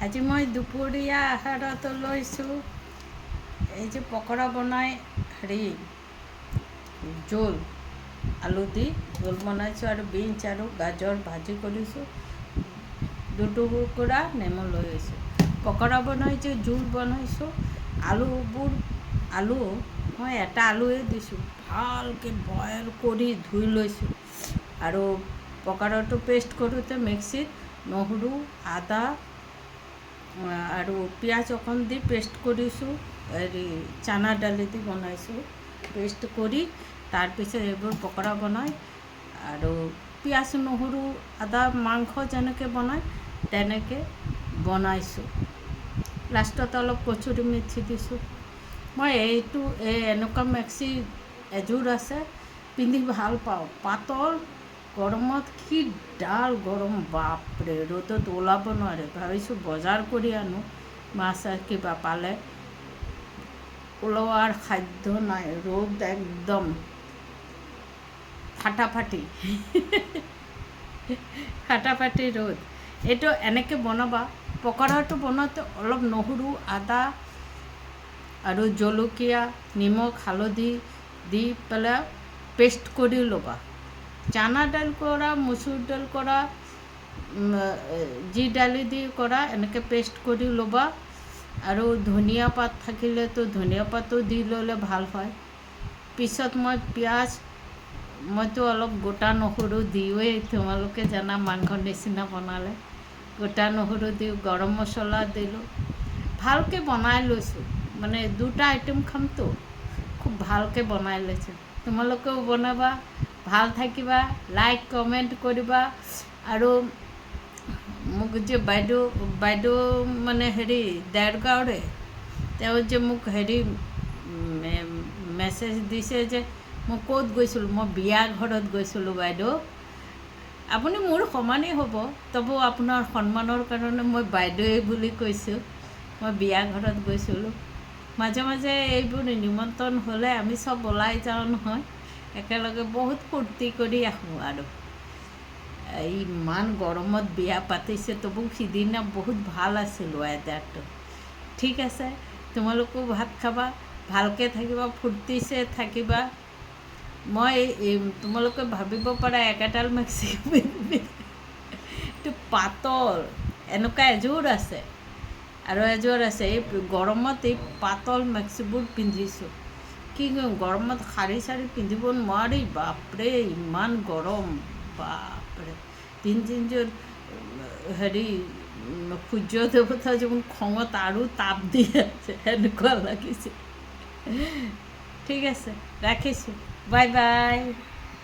আজি মই দুপৰীয়া আহাৰত লৈছোঁ এই যে পকৰা বনাই জোল আলু দি জোল বনাইছোঁ আৰু বিনছ আৰু গাজৰ ভাজি কৰিছোঁ, দুটুকুৰা নেমু লৈ আহিছোঁ। পকৰা বনাইছোঁ, জোল বনাইছোঁ। আলু মই এটা আলুৱে দিছোঁ, ভালকৈ বইল কৰি ধুই লৈছোঁ আৰু পকৰাটো পেষ্ট কৰোঁতে মিক্সিত নহৰু আদা আৰু পিঁয়াজ অকণ দি পেষ্ট কৰিছোঁ। চানা দালি দি বনাইছোঁ, পেষ্ট কৰি তাৰপিছত এইবোৰ পকৰা বনাই আৰু পিঁয়াজ নহৰু আদা মাংস যেনেকৈ বনায় তেনেকৈ বনাইছোঁ। লাষ্টত অলপ কচুৰি মেথি দিছোঁ। মই এনেকুৱা মেক্সি এযোৰ আছে, পিন্ধি ভাল পাওঁ। পাতল, গৰমত কি ডাল গৰম, বাপৰে, ৰ'দত ওলাব নোৱাৰে। ভাবিছোঁ বজাৰ কৰি আনো, মাছ কিবা পালে। ওলোৱাৰ খাদ্য নাই, ৰ'দ একদম ফাটাফাটি ৰ'দ। এইটো এনেকৈ বনাবা। পকৰাটো বনাওঁতে অলপ নহৰু আদা আৰু জলকীয়া নিমখ হালধি দি পেলাই পেষ্ট কৰি ল'বা। চানা দাইল কৰা, মচুৰ দাইল কৰা, যি দালি দি কৰা এনেকৈ পেষ্ট কৰি ল'বা। আৰু ধনিয়া পাত থাকিলেতো ধনিয়া পাতো দি ল'লে ভাল হয়। পিছত মইতো অলপ গোটা নহৰু দিওঁৱেই, তোমালোকে জানা মাংসৰ নিচিনা বনালে গোটা নহৰু দিওঁ, গৰম মছলা দিলোঁ। ভালকৈ বনাই লৈছোঁ, মানে দুটা আইটেম খামতো, খুব ভালকৈ বনাই লৈছোঁ। তোমালোকেও বনাবা, ভাল থাকিবা, লাইক কমেণ্ট কৰিবা। আৰু মোক যে বাইদেউ মানে দেৰগাঁৱৰে, তেওঁ যে মোক মেছেজ দিছে যে মই ক'ত গৈছিলোঁ, মই বিয়া ঘৰত গৈছিলোঁ। বাইদেউ আপুনি মোৰ সমানেই হ'ব, তবু আপোনাৰ সন্মানৰ কাৰণে মই বাইদেউৱে বুলি কৈছোঁ। মই বিয়া ঘৰত গৈছিলোঁ। মাজে মাজে এইবোৰ নিমন্ত্ৰণ হ'লে আমি চব ওলাই যাওঁ নহয়, একেলগে বহুত ফূৰ্তি কৰি আহোঁ। আৰু ইমান গৰমত বিয়া পাতিছে, তবু সিদিনা বহুত ভাল আছিল ৱেডাৰটো। ঠিক আছে, তোমালোকেও ভাত খাবা, ভালকৈ থাকিবা, ফূৰ্তিছে থাকিবা। মই তোমালোকে ভাবিব পাৰা একেডাল মেক্সি এইটো পাতল, এনেকুৱা এযোৰ আছে আৰু এযোৰ আছে। এই গৰমত এই পাতল মেক্সিবোৰ পিন্ধিছোঁ। কি গৰমত শাৰী চাৰী পিন্ধিব নোৱাৰি, বাপৰে ইমান গৰম, বাপৰে। তিনিযোৰ সূৰ্য দেৱতা যেন খঙত আৰু তাপ দি আছে, এনেকুৱা লাগিছে। ঠিক আছে, ৰাখিছোঁ, বাই বাই।